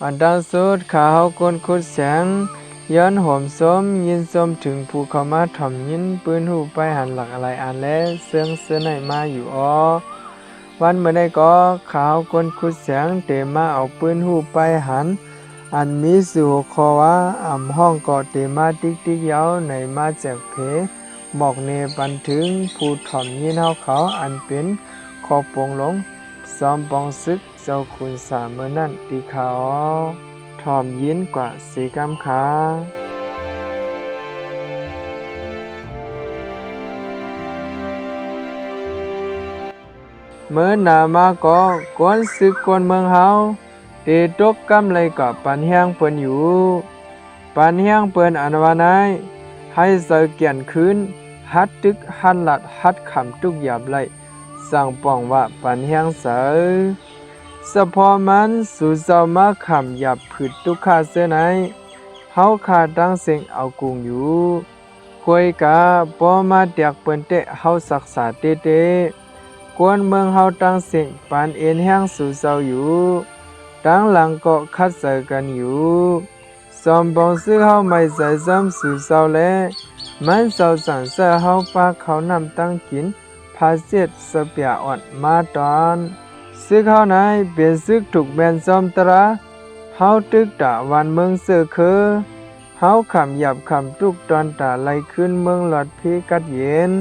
อันดังสุดข้าเฮากวนคุดแสงย้อนหอมส้มยินส้มถึงภูเขามาถ่อมยินปืนหูไปหันหลักอะไรอันและเสื่องเสื้อในมาอยู่อ้อวันเมื่อได้ก็ข้าเฮากวนคุดแสงเตมาเอาปืนหูไปหันอันมีสู่คอว่าอ่ำห้องก็เตมาติ๊กติ๊กยาวในมาแจกเพบอกเนปันถึงผู้ถ่อมยินเฮาเขาอันเป็นขอปงหลงซอมปองซึกเจ้าคุณสามเมื่อนั้นตีเขาถ่อมยินกว่าสีกำขาเมื่อหนามาก็กวนซึกกวนเมืองเฮาเตตกกำเลยกับปันเฮียงเปิ้นอยู่ปันเฮียงเปิ้นอันว่านายให้เสอเกียนคืนฮัดตึกฮัดหลัดฮัดขำทุกหยาบไลสั่งป้องว่าปันเฮียงเสอสะพอมันสู่เจ้ามาขำหยับผืดทุกขาเสื้อไหนเฮาขาดดังเสียงเอากุงอยู่ควยกาปอมาเตียกเปิ้นเตะเฮาศักษาเตเตกวนเมืองเฮาตั้งเสียงปานเอ็นแห้งสู่เจ้าอยู่ตั้งหลังก็คัดเสอกันอยู่ซอมบองซื้อเฮาไม่ใส่ซ้ำสู่เจ้าแลมันเจ้าสั่งเสื้อเฮาปาเขานำตั้งกินพาเสียดสเปียอ่อนมาตอนซึกเฮาไหนเป็นซึกถูกแบนซอมตราเฮาตึกตะวันเมืองเสือคือเฮาขำหยับขำทุกตอนตาไหลขึ้นเมืองหลอดพีกัดเย็น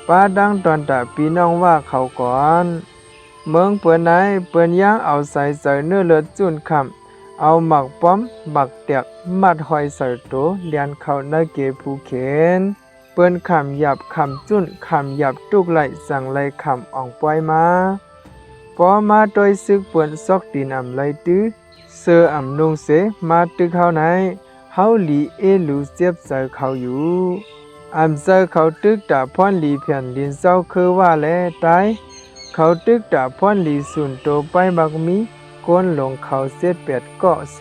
ป้าดังตอนตาพี่น้องว่าเขาก่อนเมืองเปิ้นไหนเปิ้นย่างเอาใส่เนื้อเลือดจุนขำเอาหมักป้อมหมักเตียกมัดหอยใส่โตเลียนเข้าในเกภูเขนเปิ้นขำหยับขำจุนขำหยับทุกไหลสั่งไหลขำอ่องปล่อยมาพอมาโดยซึกเปิ้นซอกตีนอำไหลตื้อเสืออำนุงเสมาตึกเฮาไหนเฮาหลีเอลูเจ็บใส่เขาอยู่อำเซอเขาตึกตาพรหลีเพียนลินเศร้าคือว่าแลตายเขาตึกตาพรหลีสุนโตไปบักมีก้นลงเขาเสียดเป็ดเกาะเส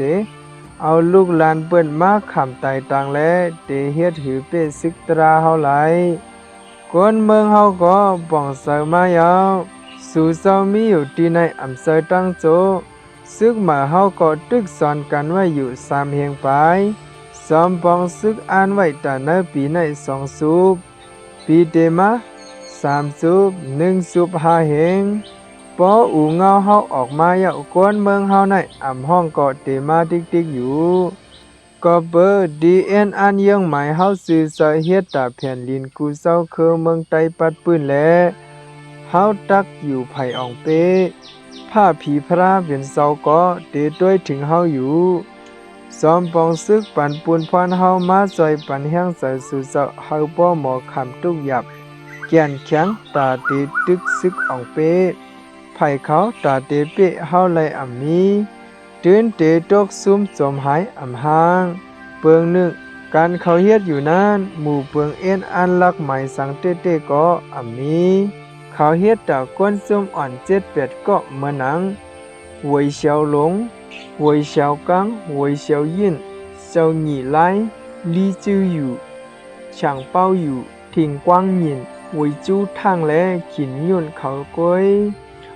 เอาลูกหลานเปิ้นมาขำตายต่างแลเตเฮ็ดหือเป้ซึกตราเฮาไหลก้นเมืองเฮาก็ป่องเสมายาวสู่เจ้ามีอยู่ที่ในอำเภอตั้งโจซึกมาเฮาก็ตึกสอนกันไว้อยู่3เฮียงไปซอมปองซึกอ่านไว้ตาในปีใน2สูบปีเตมา3สูบ1สูบ5เฮงปออูเงาเฮาออกมาอย่ากวนเมืองเฮาในอำห้องก็เตมาติ๊กๆอยู่ก็เบอร์ดีเอ็นอันยังหมายเฮาสื่อสะเฮ็ดตาแผ่นลินกูเศร้าคือเมืองไตปัดปื้นแลเฮาตักอยู่ไผอ่องเป้ผ้าผีพระเป็นเศร้าก็เตด้วยถึงเฮาอยู่ซอมปองซึกปันปูนพรเฮามาซอยปันแห้งใส่สู่เจ้าเฮาบ่หมอคำทุกหยับแก่นแข็งตาเตตึกซึกอ่องเป้ไผเขาตาเตเป้เฮาไลอำมีตื่นเตตกซุ่มจมหายอำหางเปิงนึงการเขาเฮ็ดอยู่นั้นหมู่เปิงเอ็นอันลักหมายสังเตก็อำมีเขาเฮ็ดตาก้นซุ่มอ่อน7-8ก็เมื่อหนังหวยเฉียวหลงหวยเฉียวกังหวยเฉียวยินเจ้าหนีไลลีจื้ออยู่ช่างเป้าอยู่ถิงกว้างหยินหวยจู้ทางและขินยุ่นเขาก้อย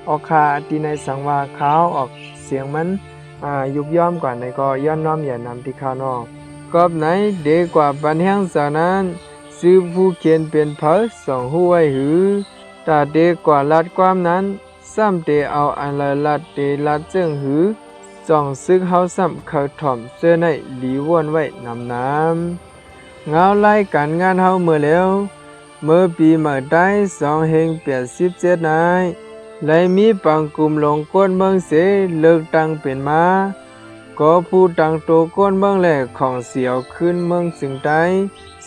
ออกคาตีในสังวาขาวออกเสียงมันยุบย่อมกว่าในก็ย้อนน้อมอย่านำที่ข้าวนอกกอบไหนเด็กกว่าปันแห้งสานั้นซื้อผู้เขียนเป็นเผอสองหูไว้หือตาเด็กกว่าลัดความนั้นซ้ำเตเอาอันละลัดเตลัดเจิงหือส่องซึกเฮาซ้ำเขาถ่อมเสื้อในหลีวนไว้นำน้ำเงาไล่การงานเฮาเมื่อแล้วเมื่อปีเมื่อได้2เฮง87นายเลยมีปังกลุ่มลงก้นเมืองเสเลิกตั้งเป็นมาก็ผู้ตั้งโตก้นเมืองแหลกของเสียวขึ้นเมืองสิงไต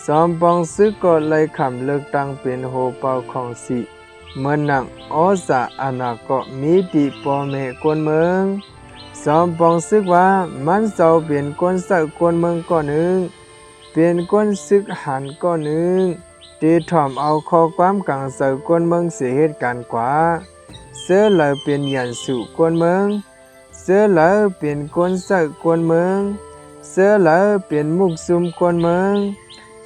ซอมปองซึกก็เลยขำเลิกตั้งเป็นโหเป่าของสิเมื่อนังออสาอนาก็มีติปอเมก้นเมืองซอมปองซึกว่ามันเจ้าเป็นก้นสักก้นเมืองก้อนหนึ่งเป็นก้นซึกหันก้อนหนึ่งตีถ่อมเอาข้อความกังเสือก้นเมืองเสียเหตุการณ์กว่าเสือเลยเป็นยันสู่ก้นเมืองเสือเลยเป็นก้นสักก้นเมืองเสือเลยเป็นมุกซุมก้นเมือง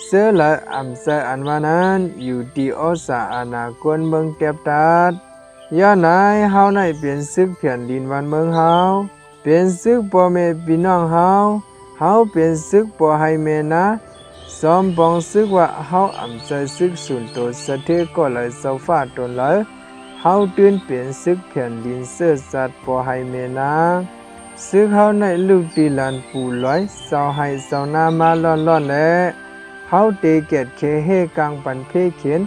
เสือเลยอำเสืออันวานั้นอยู่ที่อสาอาณาก้นเมืองเก็บตัดย้อนนายเฮาในเป็นซึกเพียนดินวันเมืองเฮา เป็นซึกพ่อแม่พี่น้องเฮาเป็นซึกบ่ให้แม่นะซอมบองซึกว่าเฮาอำใจซึกสุนโตสะเทก็เลยเซาฟ้าตนเลยเฮาตื่นเป็นซึกแผ่นดินเสื้อสัตว์บ่ให้แม่นะซึกเฮาในลูกตีหลานปู่ร้อยเซาให้เซานามาล่อนๆแลเฮาเตเกตเคเฮกลางปันเพเขียน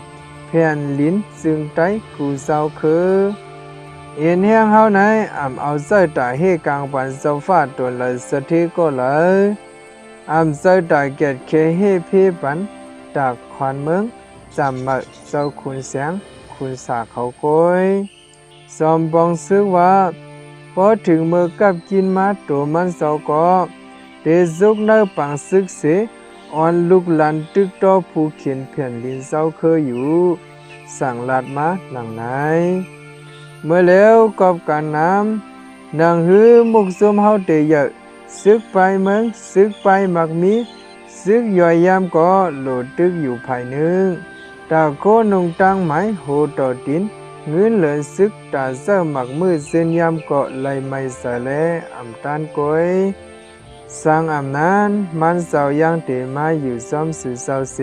แผ่นลิ้นซึ่งไตกูเซาคือเอ็นแห้งเฮาในเอาใส่ตาเฮกลางปันเซาฟ้าตนเลยสะเทก็เลยใส่ตาเกตเคเฮเพปันตากขวานเมืองจำมาเจ้าคุณเสียงคุณสาเขาก้อยซอมบองซึกว่าพอถึงมือกับกินมาตัวมันเศร้าก็เดซุกเนอปังซึกเสอ่อนลูกหลานตึกต่อผู้เขียนแผ่นดินเศร้าเคยอยู่สั่งลาดมาหนังไหนเมื่อแล้วกอบการน้ำนางหือมุกซุมเฮาเตเยอะซึกไปเมืองซึกไปมักมีซึกย่อยยามก็โหลดตึกอยู่ภายหนึ่งตาโคนุงตังไหมโหต่อดินเงินเหลือซึกตาเสื้อหมักมือเส้นยามก็ไหลไม่ใส่แลตันก้อยสร้างนั้นมันเสายังเตมาอยู่ซ้อมสื่อเสาเส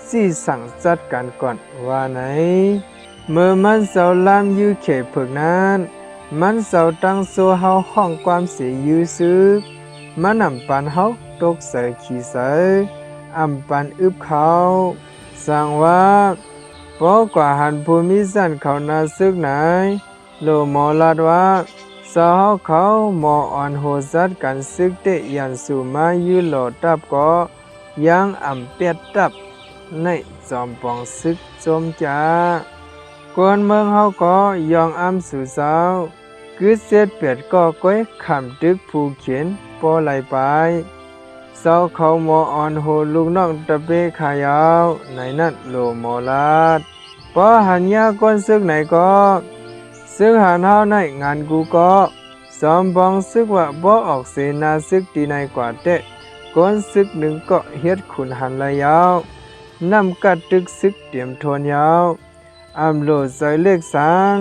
สี่สั่งจัดการก่อนว่าไหนเมื่อมันเสาลามยื้อเขผึกนั้นมันเสาตั้งโซเฮาห้องความเสียยื้อซึกมันปันเฮาตกใส่ขี้ใส่ปันอึบเขาสั่งว่าเพราะกว่าหันภูมิสันเขานาซึกไหนโลมอลาดว่าสาวเขาหมออ่อนโหซัดกันซึกเตยันสู่มายืโลตับก็ยังเปียดตับในจอมปองซึกจมจ้ากวนเมืองเฮาก็ยองสู่สาวคือเสียดเปียดก็ก้อยคำตึกผู้เขียนปอไหลไปเศร้าเขาหมออ่อนโหลูกน้องตะเปขายาวในนั้นโลมอลาดพอหันยาก้นซึกไหนก็ซึกหันเฮาในงานกูก็สอมบองซึกว่าบ่ออกเสนาซึกตีในกว่าเตะก้นซึกหนึ่งก็เฮ็ดขุนหันระยาวนำกัดตึกซึกเตรียมทนยาวโหลดใส่เลขสาง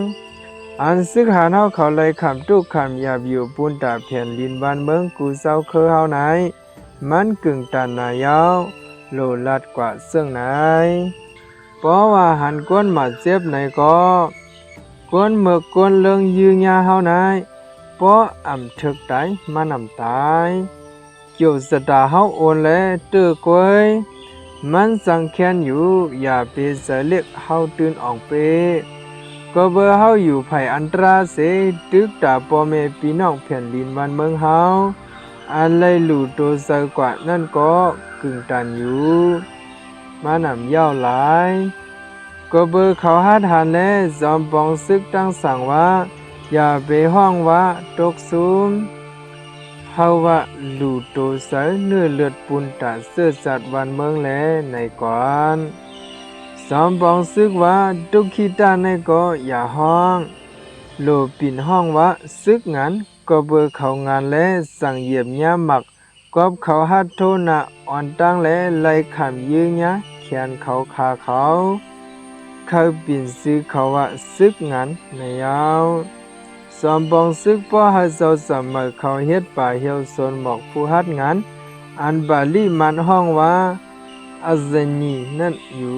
ซึกหันเฮาเขาเลยคำตุกคำหยาบอยู่ปูนตาแผ่นดินบ้านเมืองกูเศร้าเคอเฮาไหนมันกึ่งตันนายาวโลลัดกว่าซึ่งไหนเพราะว่าหันก้นมาเจ็บไหนก็ก้นเมื่อก้นเรื่องยืญาเฮาไหนเพราะถึกตายมันตายเกี่ยวสตาเฮาโอนและเตื้อกวยมันสังเขียนอยู่อย่าไปเสเล็กเฮาตื่นออกเปก็เบอเฮาอยู่ภัยอันตราเสตึกตาพ่อแม่พี่น้องแผ่นดินบ้านเมืองเฮาเลยหลู่โตเซกว่านั่นก็กึ่งตันอยู่มายาวหลายก็เบอเขาหัดหันและจอมปองซึกตั้งสั่งว่าอย่าไปห้องว่าตกซุมเฮาว่าหลู่โตเสเนื้อเลือดปุนตาเสื้อสัตว์วันเมืองแลในก่อนจอมปองซึกว่าตุกขีตาในก็อย่าห้องโลปิ่นห้องว่าซึกงานก็เบอเขางานและสั่งเหยียบย่าหมักกอบเขาหัดโทนะอ่อนตั้งและไล่ขำยื้อยะแขนเขาขาเขาปิ่นซื้อเขาว่าซึกงานในยาวสอมบองซึกป้อให้เจ้าสมัยเขาเฮ็ดป่าเหี่ยวสนหมอกผู้หัดงานบาลีมันห้องว่าอาเซนีนั่นอยู่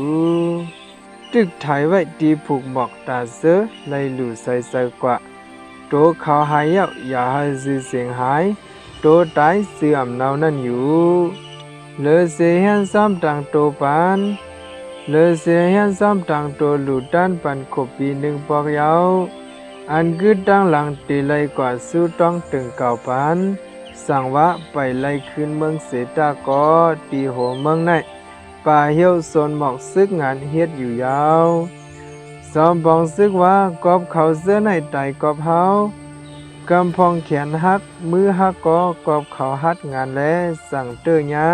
ตึกถ่ายไว้ดีผูกหมอกตาเสือไล่หลู่ใส่กว่าโตเขาหายอย่าให้ซื้อเสียงหายโตตายเสื่อมเนานั่นอยู่เลอเสียหันซ้ำต่างโตปันเลอเสียหันซ้ำต่างโตหลุดด้านปันขบปีหนึ่งปอกยาวกึดดังหลังตีไลกว่าสู้ต้องตึงเก่าปันสั่งว่าไปไล่ขึ้นเมืองเสตากอตีโหเมืองในป่าเหี่ยวโซนหมอกซึกงานเฮ็ดอยู่ยาวซอมบองซึกว่ากอบเขาเสื้อในไตกอบเฮากำพองแขนหักมือหักก็กอบเขาหัดงานและสั่งเตอญา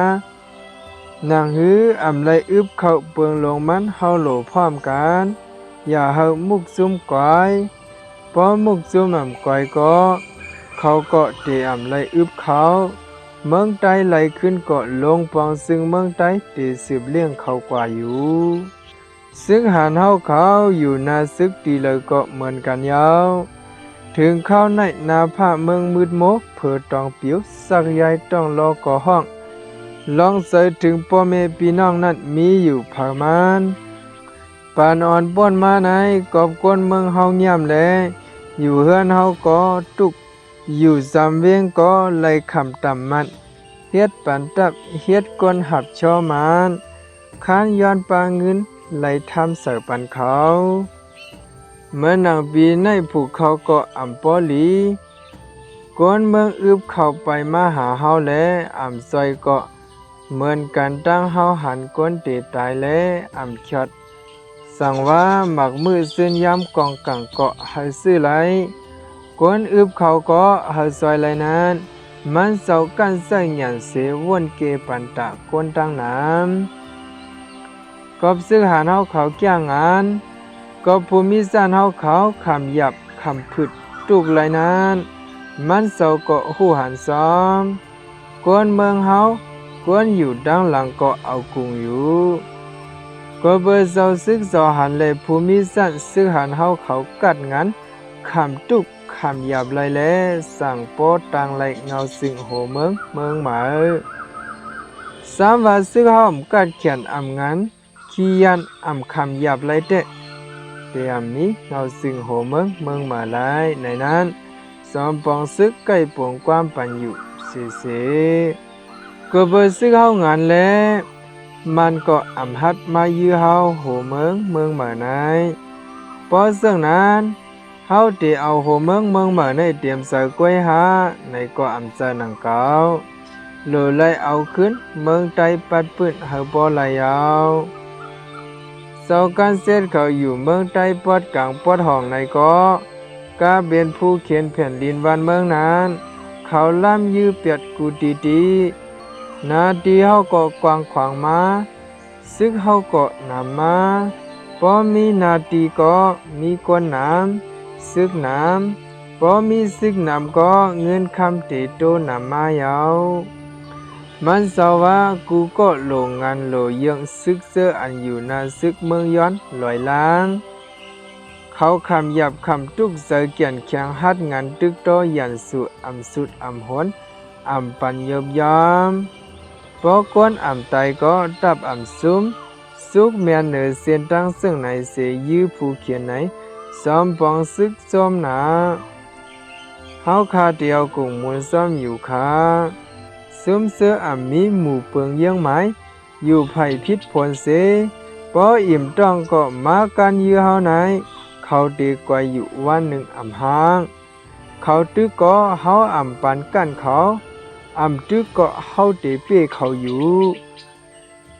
นางหือไลอึบเข้าเปิงลงมันเฮาโหลพร้อมกันอย่าเฮามุกซุ่มก้อยพอมุกซุ่มก้อยก็เขาก็เตไลอึบเขาเมืองใต้ไหลขึ้นเกาะลงปองซึ่งเมืองใต้เตสืบเลี้ยงเขากว่าอยู่ซึ่งหันเฮาเขาอยู่นาซึกตีเลยก็เหมือนกันยาว ถึงเข้าในนาผาเมืองมืดมกเผื่อตองปิวสักยายต้องรอก่อห้องลองเสยถึงพ่อแม่พี่น้องนั้นมีอยู่ประมาณปานอ่อนป้นมาในกอบก้นเมืองเฮาเงียบแลอยู่เฮือนเฮาก็ตุกอยู่สามเวียงก็ไหลคำต่ำมันเฮ็ดปันตับเฮ็ดก้นหับชอมานค้านย้อนปาเงินไหลทำเสือปันเขาเมื่อนางปีในภูเขาก็อำปอลีก้นเมืองอึบเข้าไปมาหาเฮาแลอำซอยก็เหมือนกันตั้งเฮาหันก้นเตตายแลอำขยดสั่งว่าหมักมือซื่นย้ำกองกังเกาะให้ซื้อไหลก้นอึบเขาก็ให้ซอยไหลนั้นมันเศร้ากันใส่หยันเสวนเกปันตะก้นตั้งน้ำกอบซื้อหาเฮาเขาแก้งงานก็ภูมิสานเฮาเขาคำหยับคำผึดตุกไหลนั้นมันเศร้าก็หูหันซ้อมกวนเมืองเฮากวนอยู่ดังหลังก็เอากุงอยู่ก็เบอร์เศร้าซึกซอหันเลยภูมิสานซื้อหันเฮาเขากัดงันคำตุกคำหยับไหลแลสั่งโปตังไหลเงาสิงโหเมืองหมาสามว่าซื้อเฮากัดเขียนอำงันขี้ยันอำคำหยับไหลเตะเตียมนี้เงาสิงโหเมืองหมาไหลในนั้นสอมปองซึกใกล้ปวงความปันอยู่เสก็เบอร์ซึกเฮางานแลมันก็อำหัดมายื้อเฮาโหเมืองหมาไหนเพราะซึ่งนั้นเฮาได้เอาโหเมืองหมาในเตรียมใส่กล้วยหาในก็อำเจอหนังเก่าโลไลเอาขึ้นเมืองไตปัดปื้นเฮาบ่ไหลเอาเศร้ากันเสร็จเขาอยู่เมืองไตปอดกลางปอดห้องในก็กาเบียนผู้เขียนแผ่นดินวันเมืองนั้นเขาล่ำยื้อเปียดกูดีนาดีเฮาก็กวางขวางมาซึกเฮาก็นำมาพอมีนาดีก็มีกวนน้ำซึกน้ำพอมีซึกน้ำก็เงินคำติโตนำมายาวมันสาว่ากูก็โลงงานโลเยืองซึกเสื้ออันอยู่นาซึกเมืองย้อนลอยล้างเขาคำหยับคำตุกเสเกียนแข็งฮัดงานตึกโตยันสุอำสุดอำหนอำปันยบยามพอก้นอำไตก็ตับอำซุมสุกเมียนเหนือเสียนตั้งซึ่งไหนเสยื้อผู้เขียนไหนซ้อมปองซึกซ้อมหนาเฮาคาเดียวกุ่งมูลซ้อมอยู่คาซุมเสืออำมีหมู่เปิงเยี่ยงไม้อยู่ไผ่พิษผลเสพออิ่มต้องก็มากันยื้อเฮาไหนเขาดีกว่าอยู่วันหนึ่งอำหางเขาตึกก็เฮาอำปันกันเขาอำตึกก็เฮาเตเป้เขาอยู่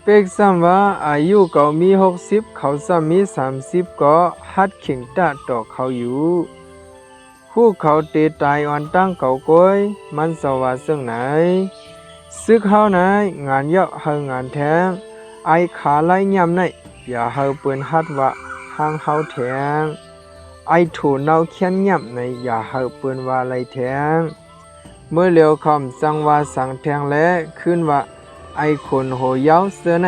เป็กซ้ำว่าอายุเขามี60เขาซ้ำมี30ก็ฮัดเข่งตาต่อเขาอยู่คู่เขาเตตายอ่อนตั้งเขาก้อยมันสว่าซึ่งไหนซึกเฮาไหนงานเยาะเฮางานแทงไอขาไล่ย่ำในอย่าเฮาเปิ้นฮัดว่าหางเฮาแทงไอถูเนาเขียนย่ำในอย่าเฮาเปิ้นว่าไรแทงเมื่อเหลียวคำสังว่าสังแทงและขึ้นว่าไอคนโหเย้าเสื้อใน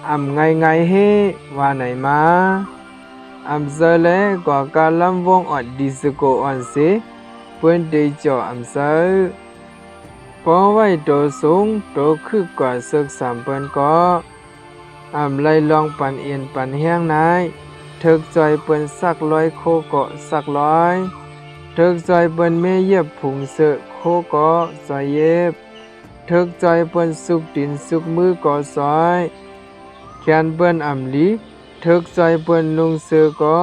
อำไงเฮว่าไหนมาอำเซและกว่าการลำวงอดดิสโกอ่อนเสเปิ้นได้จ่ออำเซพอไว้โตสูงโตคือกว่าศึกสามเปิ้นก็อำไล่ลองปันเอียนปันแห้งนายถึกจอยเปิ้นสักร้อยโคเกาะสักร้อยถึกจอยเปิ้นเมเย็บผุงเสอะโคเกาะซอยเย็บถึกจอยเปิ้นสุกดินสุกมือก่อซอยแขนเปิ้นอำลีถึกจอยเปิ้นนุงเสือก็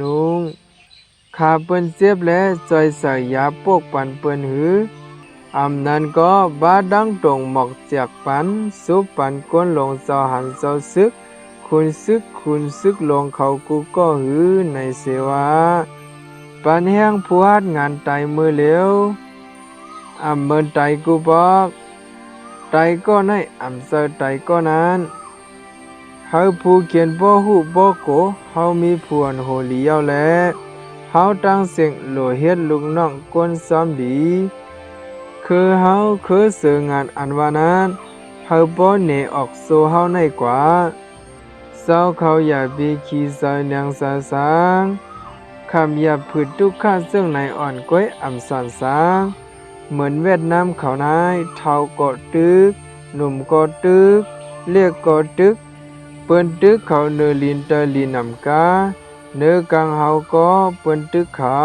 นุงขาเปิ้นเจ็บและจอยใส่ยาปกปันเปิ้นหืออำนั้นก็บาดังตรงหมอกจากปันสุปันก้นลงเจ้าหันเจ้าซึกคุณซึกลงเขากูก็หือในเสวาปันแห้งผู้ฮัดงานไตมือเหลวอำเมินไตกูบอกไตก็ในอำเสอไตก็นั้นเฮาผู้เขียนบ่ฮู้บ่โกเฮามีผวนโหลีเยาแลเฮาตั้งเสียงโลเฮ็ดลูกน้องก้นซ้อมดีคือเฮาคือสื่องานอันว่านั้นเฮาบ่หนีออกสู่เฮาในกว่าเศร้าเขาอย่าบีขี้ใส่นางสาสาง คำหยาบผืดทุกข้าซึ่งในอ่อนก้อยอ่ำสอนสางเหมือนเวียดนามเขานายเทาก็ตึกหนุ่มก็ตึกเรียกก็ตึกเปิ้นตึกเขาเนลินเตอลินนำกาเนื้อกลางเฮาก็เปิ้นตึกเขา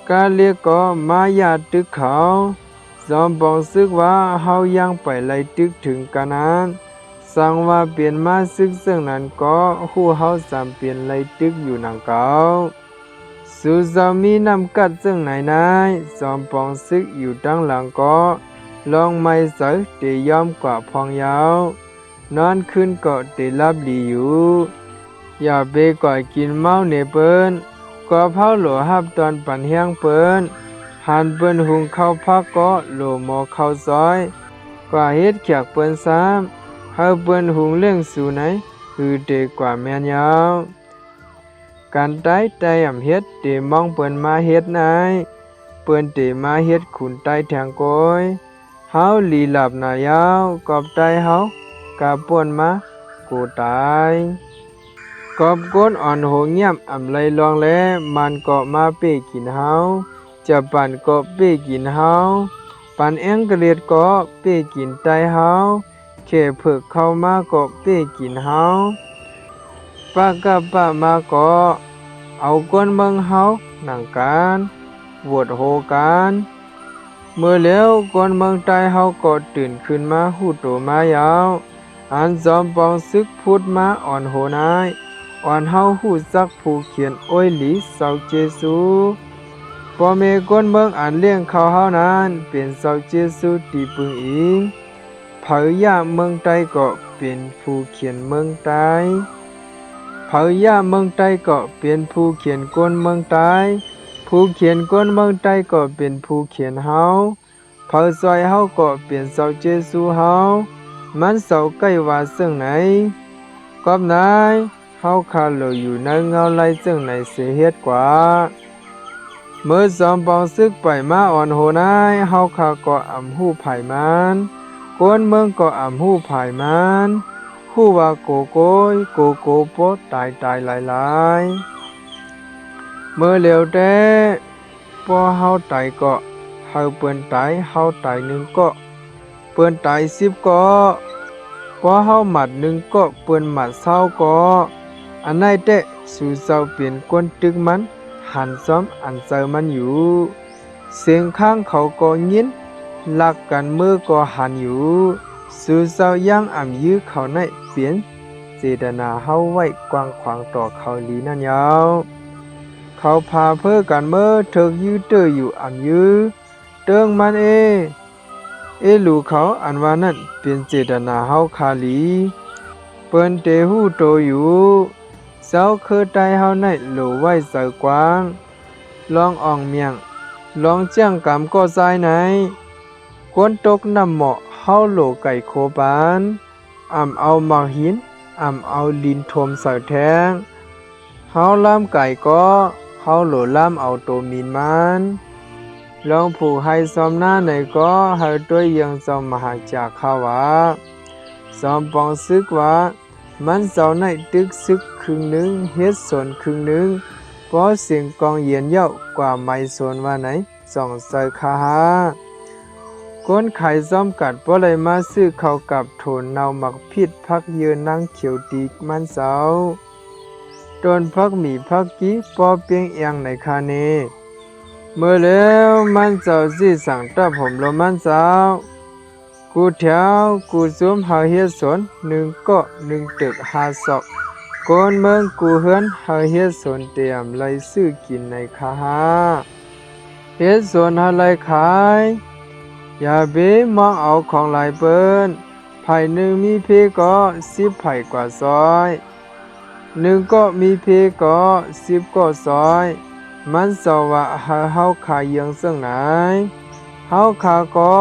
กาเรียกก็มายาตึกเขาจอมปองซึกว่าเฮายังไปไล่ตึกถึงกานั้นสั่งว่าเปลี่ยนมาซึกซึ่งนั้นก็ฮู้เฮาสามเปลี่ยนไล่ตึกอยู่นางเก่าสู่จอมมีนำกัดซึ่งไหนนายจอมปองซึกอยู่ดังหลังก็ลองไม่เสยเตยอมกว่าพองยาวนอนขึ้นก็เตลับดีอยู่อย่าไปก่อยกินเมาเนเปิ้นก็เผาหลัวหับตอนปั่นเฮียงเปิ้นหันเปิ้นหุงข้าวพักก็โหลหมอข้าวซอยกว่าเฮ็ดเขียกเปิ้นซ้ำเฮาเปิ้นหุงเลี้ยงสู่ไหนคือเตกว่าแม่นยาวการใต้ใจอ่ำเฮ็ดเตมองเปิ้นมาเฮ็ดนายเปิ้นเตมาเฮ็ดขุนใต้แทงก้อยเฮาลีหลับหน้ายาวกอบใต้เฮากะป่วนมากูตายกอบก้นอ่อนโหเงียบอ่ำไลลองแลมันก็มาเป้กินเฮาจะปั่นก็เป้กินเฮาปั่นเอ็งกะเลียดก็เป้กินใต้เฮาแค่เพิกเข้ามาก็เป้กินเฮาปากกะปะมาก็เอาก้นเมืองเฮาหนังการโหวดโหการเมื่อแล้วก้นเมืองใต้เฮาก็ตื่นขึ้นมาหูโตมายาวอันจอมปองซึกพูดมาอ่อนโหนายอ่อนเฮาหูจักผู้เขียนโอ้ยหลีเสาเจซูพ่อแม่ก้นเมืองอันเลี้ยงเขาเฮานั้นเป็นเสาเจซูตีปึงอิงเผยยาเมืองใต้ก็เป็นผู้เขียนเมืองใต้เผยยาเมืองใต้ก็เป็นผู้เขียนก้นเมืองใต้ผู้เขียนก้นเมืองใต้ก็เป็นผู้เขียนเฮาเผยซอยเฮาก็เป็นเสาเจซูเฮามันเสาใกล้ว่าซึ่งไหนกอบนายเฮาคาโลอยู่ในเงาไล่ซึ่งไหนเสียเฮ็ดกว่าเมื่อจอมปองซึกไปมาอ่อนโหนายเฮาคาก็อ่ำหู้ไผ่มันก้นเมืองก็อ่ำหู้ไผ่มันฮู้ว่าโกโกยโกโกโปตายตายหลายเมื่อเหลียวแต่พอเฮาตายก็เฮาเปิ้นตายเฮาตายหนึ่งก็เปิ้นตาย10ก็พอเฮาหมัดหนึ่งก็เปิ้นหมัด20ก็อันไหนเตะสู่เจ้าเปลี่ยนก้นตึกมันหันซ้อมอันเจอมันอยู่เสียงข้างเขาก็ยินลักกันมือก็หันอยู่สู่เจ้ายังอ่ำยื้อเขาในเปลี่ยนเจตนาเฮาไว้กว้างขวางต่อเขาลีนั่นยาวเขาพาเพื่อกันเมื่อเถิกยื้อเตออยู่อ่ำยื้อเติงมันลูเขาอันว่านั่นเป็นเจตนาเฮาคาลีเปิ้นเตหูโตอยู่เจ้าคือใต้เฮาในโหลไว้เสอกว้างลองอ่องเมียงลองเจียงกำก็ใจไหนกวนตกน้ำเหมาะเฮาโหลไก่โคบานเอาหมากหินเอาลินทมใส่แทงเฮาล่ามไก่ก็เฮาโหลล่ามเอาโตมีนมันลองผูกให้ซ้อมหน้าไหนก็ให้ด้วยยังจอมมหาจากข้าวว่าซ้อมปองซึกว่ามันเจ้าในตึกซึกครึ่งหนึ่งเฮ็ดส่วนครึ่งหนึ่งเพราะเสียงกองเย็นเย้ากว่าไม่ส่วนว่าไหนส่องใส่คาหาก้นไข่ซ้อมกัดเพราะเลยมาซื้อเข้ากับโถนเนาหมักพิษพักยืนนั่งเขียวตีมันเสาต้นพักหมีพักกี้ปอเปียงเอียงในคาเนเมื่อแล้วมันเจ้าสิสั่งตับผมลมมันเจ้ากูแถวกูซุมหาเฮ็ดสวนหนึ่งก็หนึ่งตึก5 ศอกก้นเมืองกูเฮือนหาเฮ็ดสวนเตรียมไล่ซื้อกินในคาหาเฮ็ดสวนหาไล่ขายอย่าเบมองเอาของหลายเปิ้นไผ่หนึ่งมีเพก็10ไผ่กว่าซอยหนึ่งก็มีเพก็10ก็ซอยมันสว่าเฮาขายยังซึ่งไหนเฮาขาก็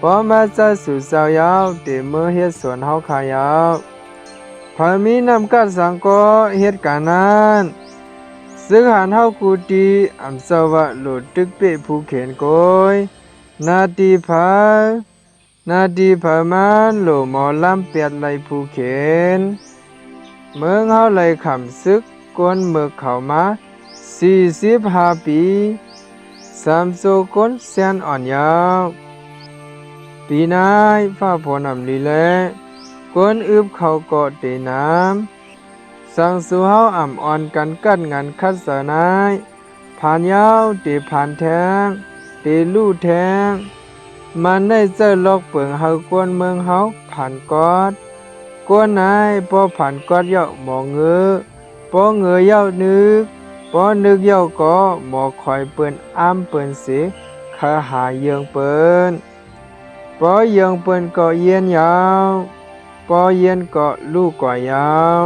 พอมาจะสู่เจ้ายาวเตเมื่อเฮ็ดสวนเฮาขายาวพอมีนำกัดสังก็เฮ็ดการนั้นซึ่งหันเฮากูตีสว่าโหลดตึกเปผู้เขียนโกยนาทีผามันโหลหมอลำเปียดไหลผู้เขียน เมืองเฮาเลยขำซึกกวนเมือกเข้ามา45ปีสามโซก้นแสนอ่อนยาวปีนายฟ้าฝนลีแลกวนอึบเขาเกาะเตน้ำสั่งสู่เฮาอ่อนกันกัดงานคัดเสนายผ่านยาวเตผ่านแทงเตลู่แทงมันได้เจอลอกเปิงเฮากวนเมืองเฮาผ่านกอดกวนนายปอผ่านกอดเยาหมอเงอปอเงอเยานึกปอนึกเยาก็หมอคอยเปิ้นเปิ้นเสคาหาเยืองเปิ้นปอเยืองเปิ้นก็เยียนยาวปอเยียนก็ลูกกว่ายาว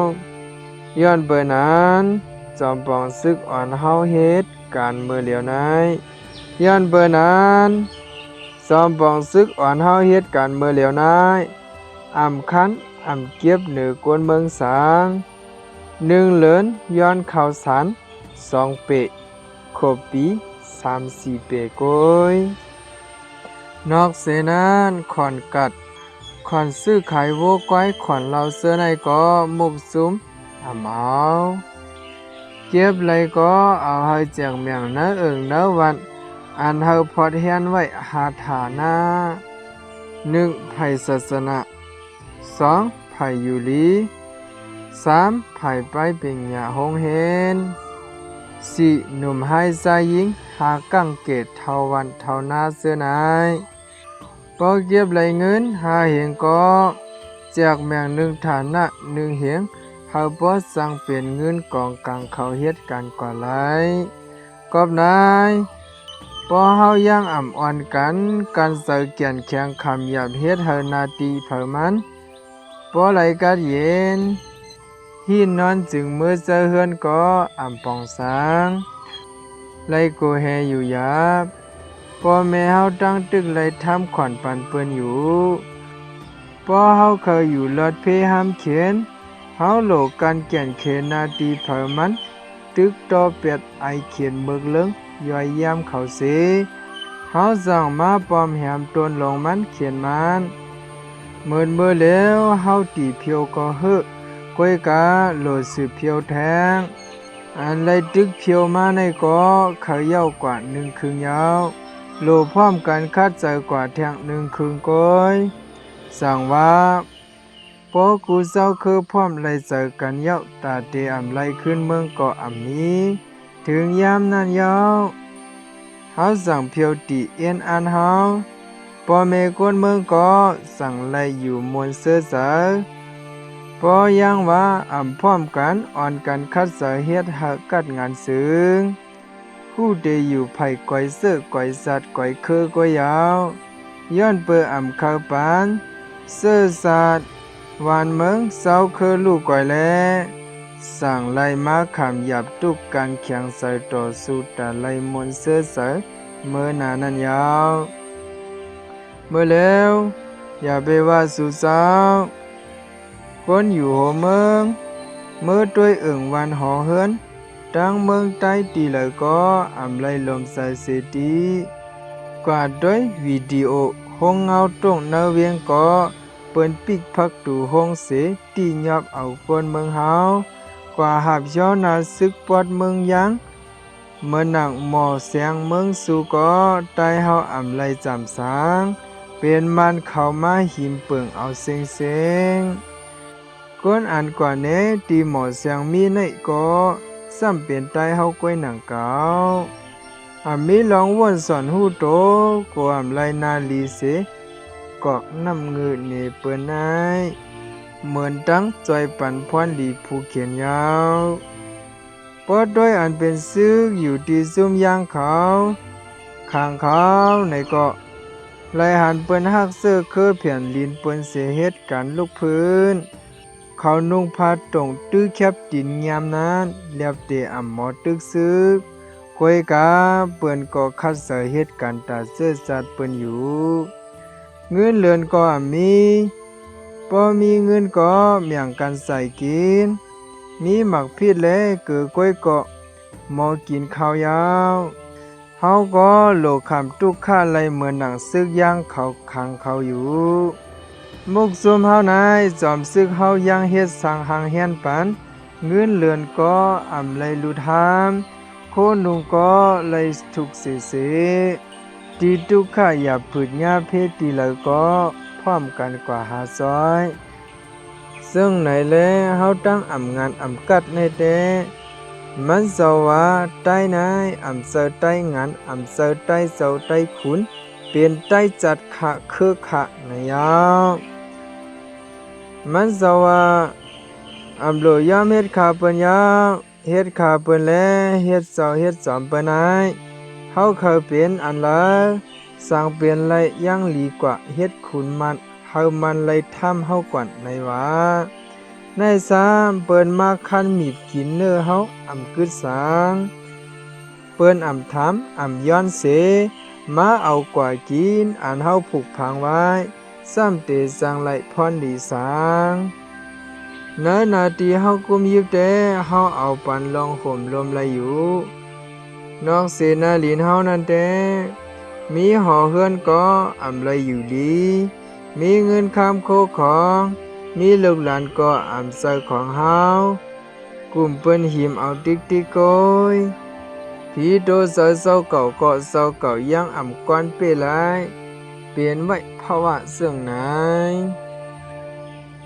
ย้อนเปิ้นนั้นจอมปองซึกอ่อนเฮาเฮ็ดการเมื่อเหลียวในย้อนเปิ้นนั้นจอมปองซึกอ่อนเฮาเฮ็ดการเมื่อเหลียวในคันเก็บเหนือกวนเมืองสาง1เหลินย้อนข่าวสาร2เปะครบปี3-4เปะโกยนอกเสนั้นขอนกัดขอนซื้อขายโวก้อยขอนเราเสื้อในก็มุบซุมเอาเก็บเลยก็เอาให้แจงเมียงเนื้อเนื้อวันอันเฮาพอดเฮียนไว้หาฐานะ1ไผศาสนา2ไผอยู่ลี3ไผไปเป็นหญ้าโรงเรียน4หนุ่มไฮซายิงหากังเกตเทาวันเทานาเสื้อนายปอเก็บไหลเงินหาเหงก็แจกแมง1ฐานะ1เหงเฮาบ่สั่งเป็นเงินกองกลางเขาเฮ็ดกันก่อไหลกอบนายปอเฮายังอ่อนกันการเสเกียนแข็งคำหยาบเฮ็ดเฮานาตีเผอมันปอไหลกัดเย็นหินนอนจึงมือเจอเฮือนก็ปองสางไลโกแฮอยู่ยาบปอแม่เฮาตั้งตึกไลทำขวัญปันเปิ้นอยู่ปอเฮาเคยอยู่ลอดเพห้ามเขียนเฮาโหลกันแก่นเขนาตีเผอมันตึกต่อเป็ดไอเขียนเบิกเลิงย่อยยามเขาเสเฮาสั่งมาปอมแหมต้นลงมันเขียนมันเมื่อแล้วเฮาตีเพียวก็เฮอก้อยกาโหลดสืบเพียวแทงอันไลตึกเพียวมาในก็เขาเย้ากว่า1ครึ่งยาวโหลพร้อมกันคัดใจกว่าแทง1ครึ่งก้อยสั่งว่าปอกูเจ้าคือพร้อมไลเจอกันเย้าตาเตไลขึ้นเมืองก็นี้ถึงยามนั้นเย้าเฮาสั่งเพียวตีเอ็นอันเฮาปอเมกวนเมืองก็สั่งไลอยู่มวลเสือเสอปอยังว่าพร้อมกันอ่อนกันคัดเสเฮ็ดหากัดงานซึ้งผู้เดอยู่ไผก่อยเสือก่อยสัตว์ก่อยคือก่อยยาวย้อนเปิอเข้าปานเสือสัตว์วานเมืองเศร้าคือลูกก่อยแลสั่งไล่มาขามหยับตุกการเขียงใส่ต่อสู้ตาไล่มนเสือเสอเมื่อนานั้นยาวเมื่อแล้วอย่าไปว่าสู่สาวคนอยู่หัวเมืองเมื่อด้วยวันหอเฮือนตั้งเมืองใต้ตีเลยก็ไล่ลมใส่เสตีกว่าด้วยวิดีโอห้องเงาตรงเนเวียงก็เปิ้นปิกพักตูห้องเสตียับเอาคนเมืองเฮากว่าหับย้อนนาซึกปอดเมืองยังเมื่อหนังหมอเสียงเมืองสู่ก็ใต้เฮาไล่จำสางเป็นมันเข้ามาหิมเปิงเอาเซ็งก้นอันกว่าเนตีหมอเสียงมีในก็ซ้ำเป็นใต้เฮาก้วยหนังเก่ามีลองวนสอนหูโตก็ไล่นาลีเสกอกน้ำเงือเนเปิ้นนายเหมือนตั้งจอยปันพรลีผู้เขียนยาวปอดด้วยอันเป็นซึกอยู่ที่ซุ่มย่างเขาข้างเขาในเกาะไล่หันเปิ้นฮักเสื้อคือเพียนลินเปิ้นเสียเฮ็ดการลุกพื้นเขานุ่งผ้าตรงตื้อแคบดินยามนั้นเรียบเตหมอตึกซึกก้อยกาเปิ้นก็คัดเสเฮ็ดการตาเสื้อสัตว์เปิ้นอยู่เงินเลือนก็มีพอมีเงินก็เมียงกันใส่กินมีหมักพิษและเกือก้อยก็หมอกินข้าวยาวเฮาก็โลคำตุกค่าไลเหมือนหนังซึกย่างเขาขังเขาอยู่ มุกซุมเฮานายจอมซึกเฮายังเฮ็ดสังหังแฮนปันเงินเลือนก็อำไลลุทามโคนุงก็ไลทุกเสเสตีทุกขะอย่าผึดญาเพศตีแล้วก็พร้อมกันกว่าหาซอยซึ่งไหนแลเฮาตั้งอำงานอำกัดในแต่มันเซาว่าใต้นายอำเซอใต้งานอำเซอใต้เซาใต้ขุนเป็นใต้จัดขะคือขะในยาวมันเซาว่าอำโลยามเฮ็ดขาเปิ้นยาวเฮ็ดขาเปิ้นแลเฮ็ดเซาเฮ็ดจอมเปิ้นนายเฮาเคยเป็นอันละสร้างเป็นไรยังหลีกว่าเฮ็ดขุนมันเฮามันไลทำเฮากว่าในว่าในสามเปิ้นมาคันมีดกินเนื้อเฮาอำกึดสางเปิ้นอำถามอำย้อนเสมาเอากว่ากินอันเฮาผูกพังไว้ซ้ำเตสังไลพรดีสางในนาทีเฮากุมยิบแต่เฮาเอาปันลองห่มลมไลอยู่นอกเสนาลินเฮานั่นแต่มีหอเฮือนก็อำไลอยู่ดีมีเงินคำโคของมีลูกหลานก็อำใส่ของเฮากลุ่มเปิ้นหิมเอาติ๊กติ๊กโกยผีโตเศร้าเก่าก็เศร้าเก่ายังอำกวนเปหลายเปลี่ยนไว้ภาวะเสื่องไหน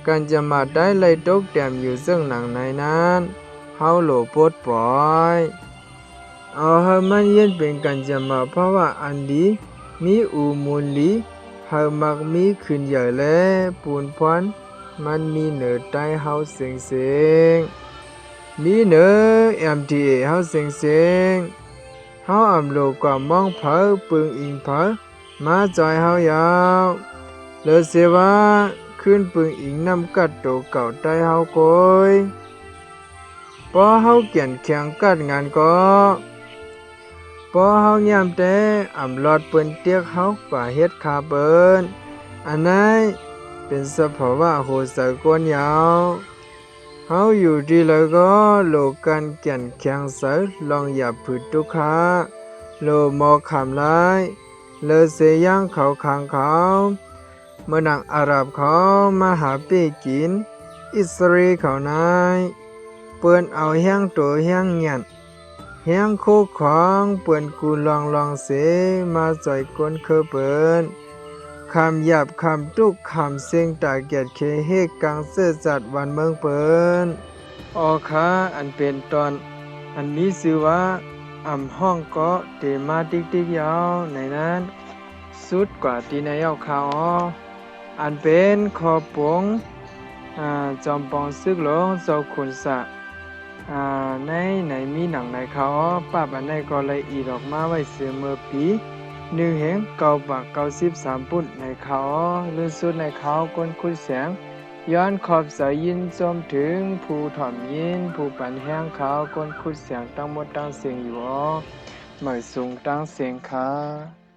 กันจะมาได้ไล่ตกแต้มอยู่ซึ่งหนังในนั้นเฮาโหลปดปล่อยเอาให้มันเย็นเป็นกันจะมาภาวะอันดีมีอูมูลลีเฮามักมีขึ้นใหญ่แลปูนพรมันมีเหนือใต้เฮาเสียงเสียงมีเหนือ MTA เฮาเสียงเสียงเฮาอำโลกว่ามองเผอปึงอิงเผอมาจอยเฮายาวเลอเสว่าขึ้นปึงอิงนำกัดโตเก่าใต้เฮาโกยพอเฮาเกียนแข็งกัดงานก็พอเฮายามแต่อำลอดเปิ้นเตียกเฮากว่าเฮ็ดคาเปิ้นอันนั้นเป็นสภาวะโหสะกวนยาวเฮาอยู่ดีแล้วก็โลกันแก่นแข็งเสอลองอย่าผืดทุกขาโลมอขำลายเลอเสยังเขาขังเขาเมื่อนังอาหรับเขามาหาเป้กินอิสราเอลเขานายเปิ้นเอาแห้งโตแห้งเงียนแห้งโคของเปิ้นกูลองเสมาจ่อยก้นเคอเปิ้นคำหยาบคำตุกคำเสียงตาเกียดเคเฮกกังเสื้อจัดวันเมืองเปิ้นออค่ะอันเป็นตอนอันมีชื่อว่าอำห้องเกาะเตมาติ๊กติ๊กยาวในนั้นสุดกว่าที่ในยาวข่าวอันเป็นขอปงจอมปองซึกหลงเจ้าขุนสะในมีหนังในเขาป้าบันในก็เลยอีดอกมาไว้เสือเมื่อปี1,993ปุ่นในเขาลื่นสุดในเขาก้นคุดเสียงย้อนขอบสายยินจมถึงผู้ถ่อมยินผู้ปันแห้งเขาก้นคุดเสียงตั้งหมดตั้งเสียงอยู่เหมือสูงตั้งเสียงค่ะ